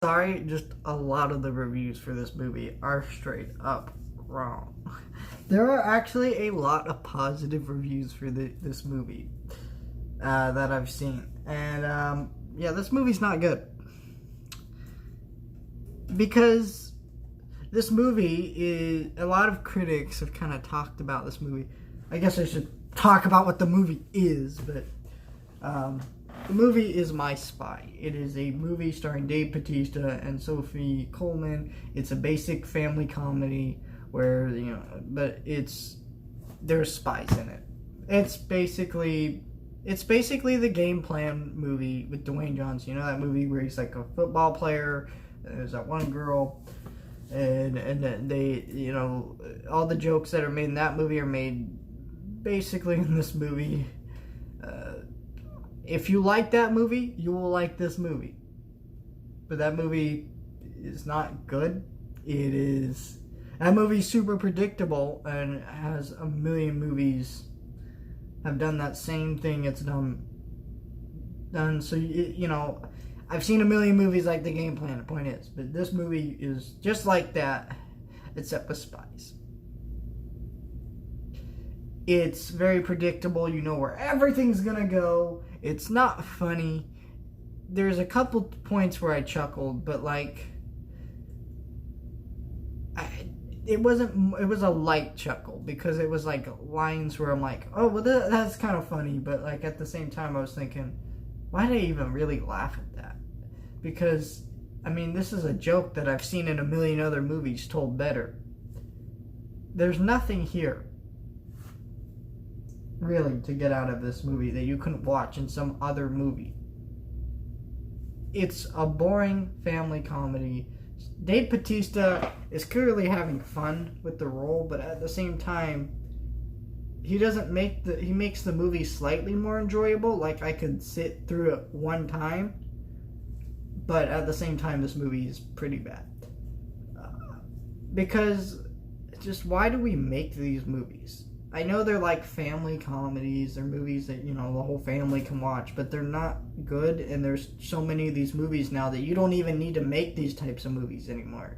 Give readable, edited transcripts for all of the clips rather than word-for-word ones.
sorry, just a lot of the reviews for this movie are straight up wrong. There are actually a lot of positive reviews for this movie that I've seen. And yeah, this movie's not good. Because this movie is, a lot of critics have kind of talked about this movie. I guess I should talk about what the movie is, but the movie is My Spy. It is a movie starring Dave Bautista and Sophie Coleman. It's a basic family comedy where, but there's spies in it. It's basically the Game Plan movie with Dwayne Johnson. You know that movie where he's like a football player, and there's that one girl, and they, all the jokes that are made in that movie are made basically in this movie. If you like that movie, you will like this movie. But that movie is not good. That movie's super predictable, and has a million movies have done that same thing it's done. So, I've seen a million movies like The Game Plan, the point is. But this movie is just like that, except with spies. It's very predictable. You know where everything's gonna go. It's not funny. There's a couple points where I chuckled, but it was a light chuckle, because it was like lines where I'm like, oh, well, that's kind of funny, but at the same time I was thinking, why did I even really laugh at that? Because, this is a joke that I've seen in a million other movies told better. There's nothing here, really, to get out of this movie that you couldn't watch in some other movie. It's a boring family comedy. Dave Bautista is clearly having fun with the role, but at the same time, he makes the movie slightly more enjoyable. I could sit through it one time, but at the same time, this movie is pretty bad. Because, just why do we make these movies? I know they're like family comedies. They're movies that, the whole family can watch, but they're not good, and there's so many of these movies now that you don't even need to make these types of movies anymore,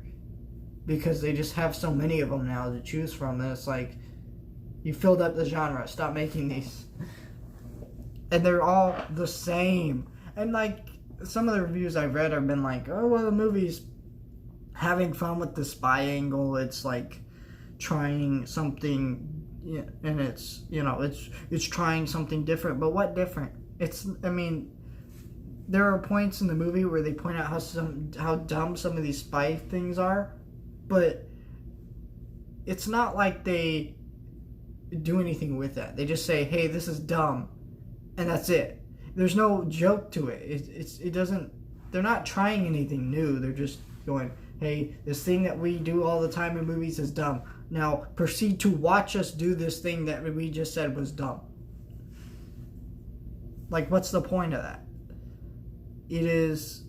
because they just have so many of them now to choose from, and it's like, you filled up the genre, stop making these. And they're all the same. And some of the reviews I've read have been like, oh, well, the movie's having fun with the spy angle, it's trying something. Yeah, and it's trying something different, but what different? There are points in the movie where they point out how dumb some of these spy things are, but it's not like they do anything with that. They just say, hey, this is dumb, and that's it. There's no joke to it. It doesn't, they're not trying anything new. They're just going, hey, this thing that we do all the time in movies is dumb. Now, proceed to watch us do this thing that we just said was dumb. What's the point of that? It is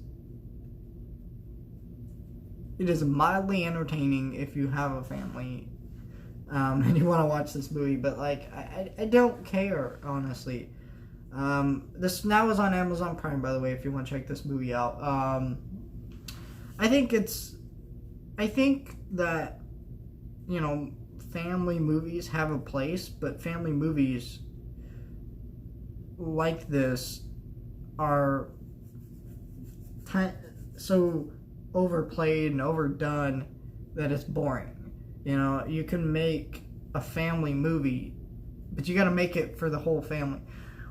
mildly entertaining if you have a family and you want to watch this movie, but I don't care, honestly. This now is on Amazon Prime, by the way, if you want to check this movie out. I think that family movies have a place, but family movies like this are so overplayed and overdone that it's boring. You can make a family movie, but you gotta make it for the whole family.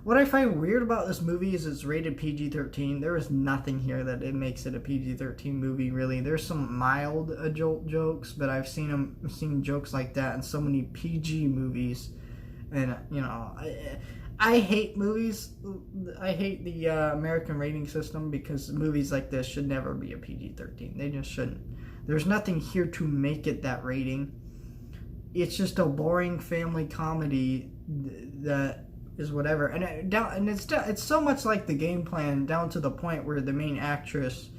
What I find weird about this movie is it's rated PG-13. There is nothing here that it makes it a PG-13 movie, really. There's some mild adult jokes, but I've seen jokes like that in so many PG movies. And, I hate movies. I hate the American rating system, because movies like this should never be a PG-13. They just shouldn't. There's nothing here to make it that rating. It's just a boring family comedy that is whatever, and it's so much like The Game Plan, down to the point where the main actress,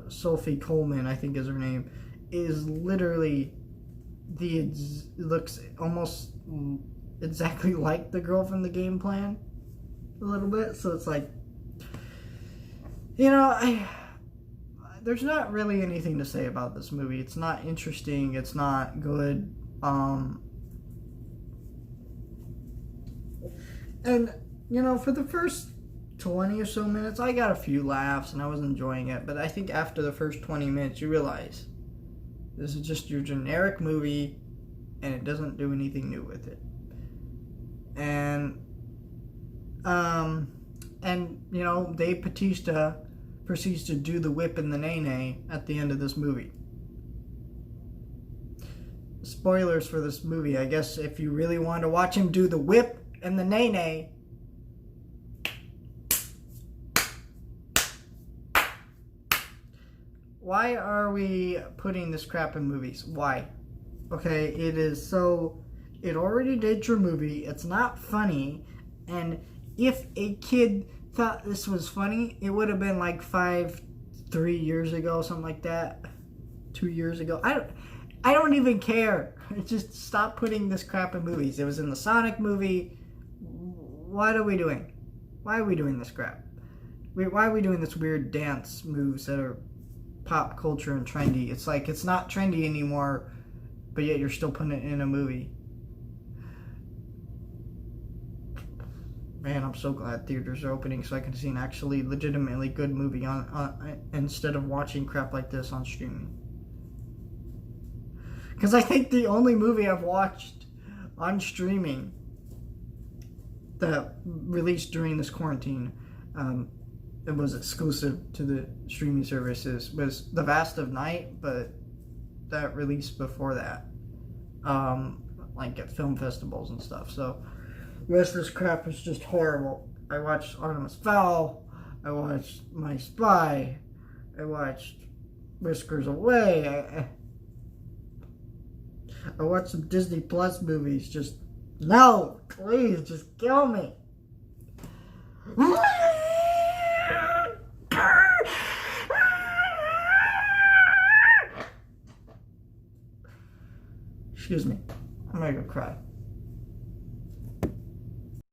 Sophie Coleman, I think is her name, is literally looks almost exactly like the girl from The Game Plan, a little bit. So it's there's not really anything to say about this movie. It's not interesting. It's not good. And, you know, for the first 20 or so minutes, I got a few laughs and I was enjoying it. But I think after the first 20 minutes, you realize this is just your generic movie and it doesn't do anything new with it. And you know, Dave Bautista proceeds to do the whip and the nay-nay at the end of this movie. Spoilers for this movie. I guess if you really want to watch him do the whip and the nay-nay, why are we putting this crap in movies? Why? Okay, it already did your movie. It's not funny. And if a kid thought this was funny, it would have been like 3 years ago, something like that. 2 years ago. I don't even care. Just stop putting this crap in movies. It was in the Sonic movie. What are we doing? Why are we doing this crap? Why are we doing this weird dance moves that are pop culture and trendy? It's like it's not trendy anymore, but yet you're still putting it in a movie. Man, I'm so glad theaters are opening so I can see an actually legitimately good movie on instead of watching crap like this on streaming. Because I think the only movie I've watched on streaming that released during this quarantine, it was exclusive to the streaming services, was The Vast of Night, but that released before that, like at film festivals and stuff. So the rest of this crap is just horrible. I watched Artemis Fowl, I watched My Spy, I watched Whiskers Away, I watched some Disney Plus movies. Just, no, please, just kill me. Excuse me, I'm gonna go cry.